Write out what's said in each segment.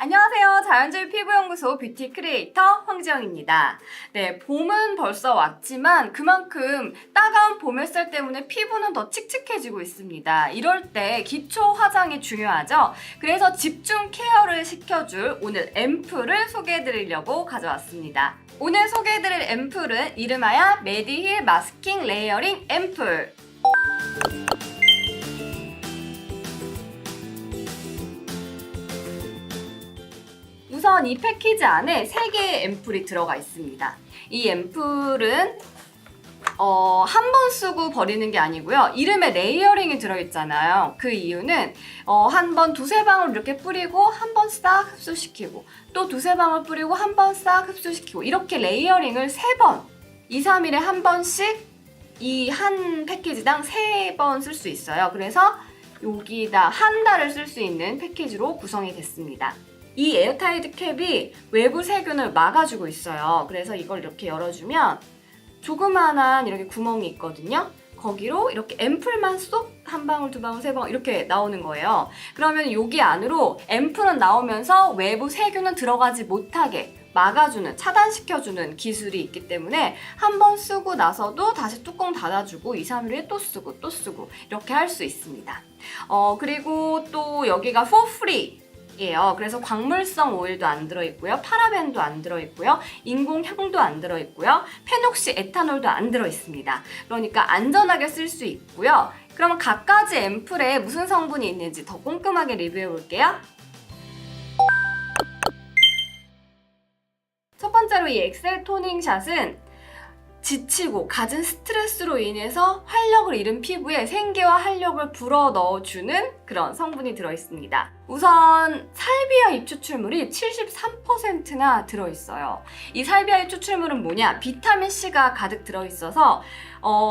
안녕하세요. 자연주의 피부연구소 뷰티 크리에이터 황지영입니다. 네, 봄은 벌써 왔지만 그만큼 따가운 봄 햇살 때문에 피부는 더 칙칙해지고 있습니다. 이럴 때 기초 화장이 중요하죠. 그래서 집중 케어를 시켜줄 오늘 앰플을 소개해드리려고 가져왔습니다. 오늘 소개해드릴 앰플은 이름하여 메디힐 마스킹 레이어링 앰플. 우선 이 패키지 안에 3개의 앰플이 들어가 있습니다. 이 앰플은 한 번 쓰고 버리는 게 아니고요. 이름에 레이어링이 들어있잖아요. 그 이유는 한 번 두세 방울 이렇게 뿌리고 한 번 싹 흡수시키고 또 두세 방울 뿌리고 한 번 싹 흡수시키고 이렇게 레이어링을 3번 2, 3일에 한 번씩 이 한 패키지당 3번 쓸 수 있어요. 그래서 여기다 한 달을 쓸 수 있는 패키지로 구성이 됐습니다. 이 에어타이트 캡이 외부 세균을 막아주고 있어요. 그래서 이걸 이렇게 열어주면 조그만한 이렇게 구멍이 있거든요. 거기로 이렇게 앰플만 쏙 한 방울, 두 방울, 세 방울 이렇게 나오는 거예요. 그러면 여기 안으로 앰플은 나오면서 외부 세균은 들어가지 못하게 막아주는, 차단시켜주는 기술이 있기 때문에 한 번 쓰고 나서도 다시 뚜껑 닫아주고 2, 3일 후에 또 쓰고 또 쓰고 이렇게 할 수 있습니다. 그리고 또 여기가 for free 예요. 그래서 광물성 오일도 안 들어있고요. 파라벤도 안 들어있고요. 인공향도 안 들어있고요. 페녹시 에탄올도 안 들어있습니다. 그러니까 안전하게 쓸 수 있고요. 그러면 각가지 앰플에 무슨 성분이 있는지 더 꼼꼼하게 리뷰해 볼게요. 첫 번째로 이 엑셀 토닝 샷은 지치고 갖은 스트레스로 인해서 활력을 잃은 피부에 생기와 활력을 불어넣어주는 그런 성분이 들어있습니다. 우선 살비아 잎 추출물이 73%나 들어있어요. 이 살비아 잎 추출물은 뭐냐? 비타민C가 가득 들어있어서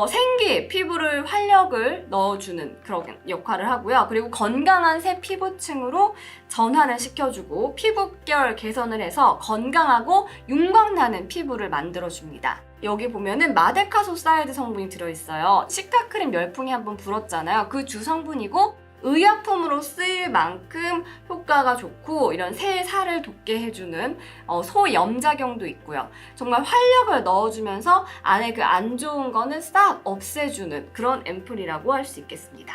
생기, 피부를 활력을 넣어주는 그런 역할을 하고요. 그리고 건강한 새 피부층으로 전환을 시켜주고 피부결 개선을 해서 건강하고 윤광나는 피부를 만들어줍니다. 여기 보면은 마데카소사이드 성분이 들어있어요. 시카크림 열풍이 한번 불었잖아요. 그 주성분이고 의약품으로 쓰일 만큼 효과가 좋고 이런 새 살을 돋게 해주는 소염작용도 있고요. 정말 활력을 넣어주면서 안에 그 안 좋은 거는 싹 없애주는 그런 앰플이라고 할 수 있겠습니다.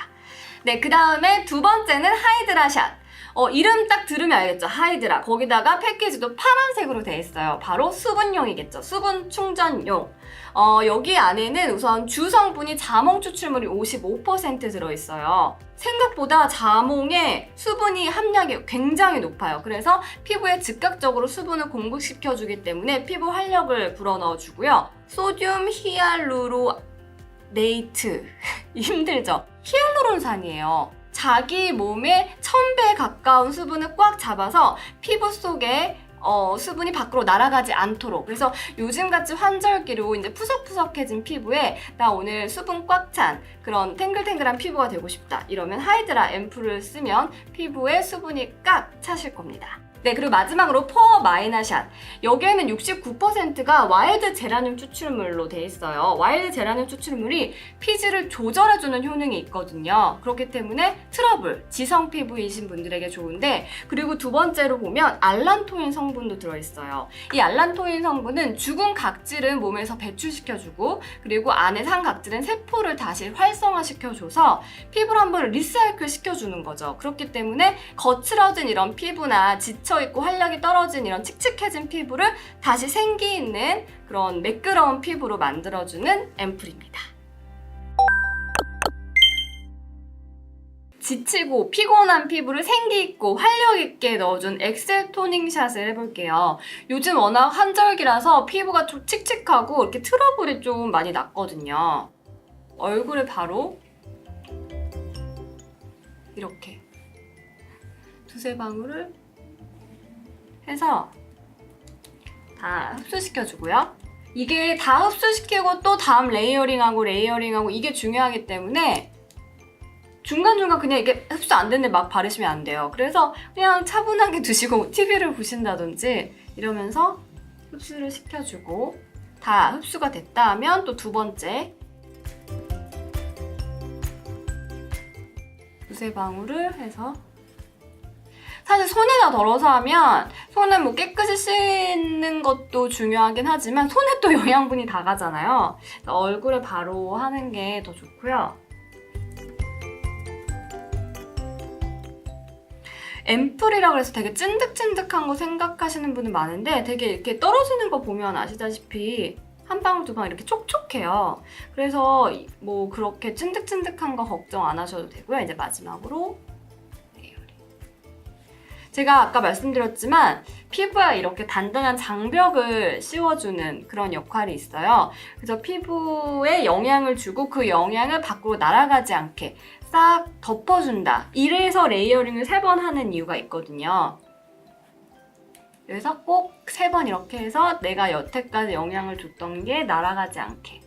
네, 그 다음에 두 번째는 하이드라샷. 이름 딱 들으면 알겠죠? 하이드라. 거기다가 패키지도 파란색으로 되어 있어요. 바로 수분용이겠죠. 수분 충전용. 여기 안에는 우선 주성분이 자몽 추출물이 55% 들어있어요. 생각보다 자몽에 수분이 함량이 굉장히 높아요. 그래서 피부에 즉각적으로 수분을 공급시켜주기 때문에 피부 활력을 불어넣어주고요. 소듐 히알루로네이트. 힘들죠? 히알루론산이에요. 자기 몸의 1000배 가까운 수분을 꽉 잡아서 피부 속에 수분이 밖으로 날아가지 않도록. 그래서 요즘같이 환절기로 이제 푸석푸석해진 피부에 나 오늘 수분 꽉 찬 그런 탱글탱글한 피부가 되고 싶다. 이러면 하이드라 앰플을 쓰면 피부에 수분이 꽉 차실 겁니다. 네, 그리고 마지막으로 포어 마이너샷. 여기에는 69%가 와일드 제라늄 추출물로 돼 있어요. 와일드 제라늄 추출물이 피지를 조절해주는 효능이 있거든요. 그렇기 때문에 트러블, 지성 피부이신 분들에게 좋은데, 그리고 두 번째로 보면 알란토인 성분도 들어있어요. 이 알란토인 성분은 죽은 각질은 몸에서 배출시켜주고, 그리고 안에 산 각질은 세포를 다시 활성화시켜줘서 피부를 한번 리사이클 시켜주는 거죠. 그렇기 때문에 거칠어진 이런 피부나 지쳐있고 활력이 떨어진 이런 칙칙해진 피부를 다시 생기 있는 그런 매끄러운 피부로 만들어주는 앰플입니다. 지치고 피곤한 피부를 생기있고 활력있게 넣어준 엑셀 토닝 샷을 해볼게요. 요즘 워낙 한절기라서 피부가 좀 칙칙하고 이렇게 트러블이 좀 많이 났거든요. 얼굴에 바로 이렇게 두세 방울을 해서 다 흡수시켜주고요. 이게 다 흡수시키고 또 다음 레이어링하고 이게 중요하기 때문에 중간중간 그냥 이게 흡수 안 되는데 막 바르시면 안 돼요. 그래서 그냥 차분하게 두시고 TV를 보신다든지 이러면서 흡수를 시켜주고 다 흡수가 됐다 하면 또 두 번째 두세 방울을 해서 사실 손에다 덜어서 하면 손을 뭐 깨끗이 씻는 것도 중요하긴 하지만 손에 또 영양분이 다 가잖아요. 얼굴에 바로 하는 게 더 좋고요. 앰플이라 그래서 되게 찐득찐득한 거 생각하시는 분은 많은데 되게 이렇게 떨어지는 거 보면 아시다시피 한 방울 두 방울 이렇게 촉촉해요. 그래서 뭐 그렇게 찐득찐득한 거 걱정 안 하셔도 되고요. 이제 마지막으로 제가 아까 말씀드렸지만 피부에 이렇게 단단한 장벽을 씌워주는 그런 역할이 있어요. 그래서 피부에 영향을 주고 그 영향을 밖으로 날아가지 않게 싹 덮어준다. 이래서 레이어링을 3번 하는 이유가 있거든요. 그래서 꼭 3번 이렇게 해서 내가 여태까지 영향을 줬던 게 날아가지 않게.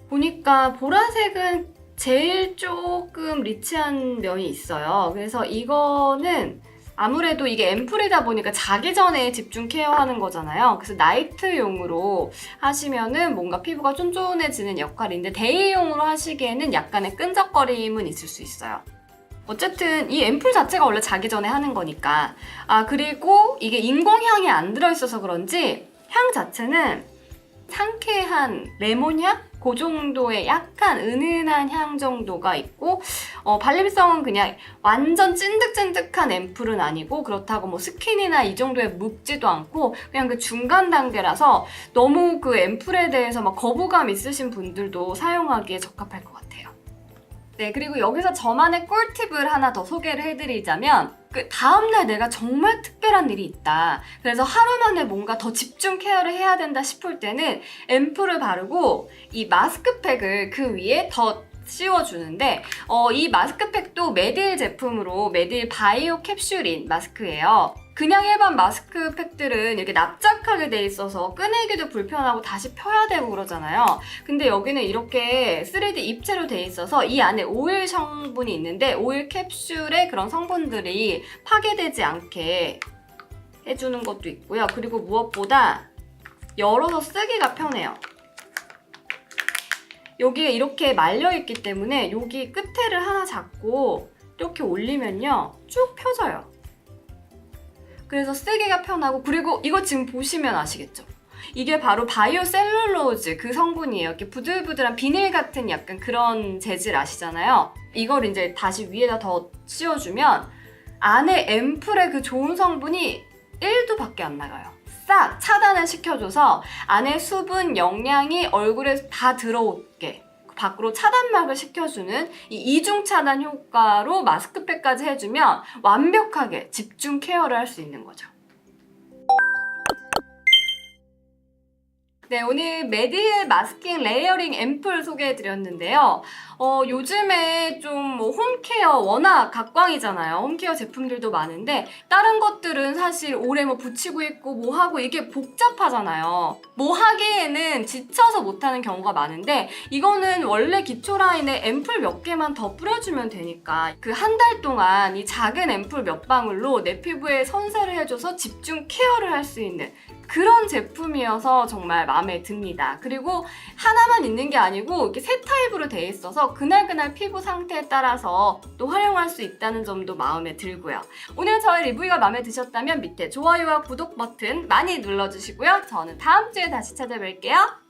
보니까 보라색은 제일 조금 리치한 면이 있어요. 그래서 이거는 아무래도 이게 앰플이다 보니까 자기 전에 집중 케어하는 거잖아요. 그래서 나이트용으로 하시면은 뭔가 피부가 쫀쫀해지는 역할인데 데이용으로 하시기에는 약간의 끈적거림은 있을 수 있어요. 어쨌든 이 앰플 자체가 원래 자기 전에 하는 거니까. 그리고 이게 인공향이 안 들어있어서 그런지 향 자체는 상쾌한 레몬향? 그 정도의 약간 은은한 향 정도가 있고 발림성은 그냥 완전 찐득찐득한 앰플은 아니고 그렇다고 뭐 스킨이나 이 정도에 묻지도 않고 그냥 그 중간 단계라서 너무 그 앰플에 대해서 막 거부감 있으신 분들도 사용하기에 적합할 것 같아요. 네, 그리고 여기서 저만의 꿀팁을 하나 더 소개를 해드리자면 그 다음날 내가 정말 특별한 일이 있다. 그래서 하루 만에 뭔가 더 집중 케어를 해야 된다 싶을 때는 앰플을 바르고 이 마스크팩을 그 위에 더 씌워주는데 이 마스크팩도 메딜 제품으로 메딜 바이오 캡슐인 마스크예요. 그냥 일반 마스크팩들은 이렇게 납작하게 돼 있어서 꺼내기도 불편하고 다시 펴야 되고 그러잖아요. 근데 여기는 이렇게 3D 입체로 돼 있어서 이 안에 오일 성분이 있는데 오일 캡슐의 그런 성분들이 파괴되지 않게 해주는 것도 있고요. 그리고 무엇보다 열어서 쓰기가 편해요. 여기에 이렇게 말려있기 때문에 여기 끝에를 하나 잡고 이렇게 올리면요 쭉 펴져요. 그래서 쓰기가 편하고 그리고 이거 지금 보시면 아시겠죠? 이게 바로 바이오 셀룰로즈 그 성분이에요. 이렇게 부들부들한 비닐 같은 약간 그런 재질 아시잖아요. 이걸 이제 다시 위에다 더 씌워주면 안에 앰플의 그 좋은 성분이 1도 밖에 안 나가요. 싹 차단을 시켜줘서 안에 수분, 영양이 얼굴에 다 들어오게 밖으로 차단막을 시켜주는 이 이중 차단 효과로 마스크팩까지 해주면 완벽하게 집중 케어를 할 수 있는 거죠. 네, 오늘 메디의 마스킹 레이어링 앰플 소개해드렸는데요. 요즘에 좀 뭐 홈케어 워낙 각광이잖아요. 홈케어 제품들도 많은데 다른 것들은 사실 오래 뭐 붙이고 있고 뭐 하고 이게 복잡하잖아요. 뭐 하기에는 지쳐서 못하는 경우가 많은데 이거는 원래 기초 라인에 앰플 몇 개만 더 뿌려주면 되니까 그 한 달 동안 이 작은 앰플 몇 방울로 내 피부에 선사를 해줘서 집중 케어를 할 수 있는 그런 제품이어서 정말 마음에 듭니다. 그리고 하나만 있는 게 아니고 이렇게 세 타입으로 돼 있어서 그날그날 피부 상태에 따라서 또 활용할 수 있다는 점도 마음에 들고요. 오늘 저의 리뷰가 마음에 드셨다면 밑에 좋아요와 구독 버튼 많이 눌러주시고요. 저는 다음 주에 다시 찾아뵐게요.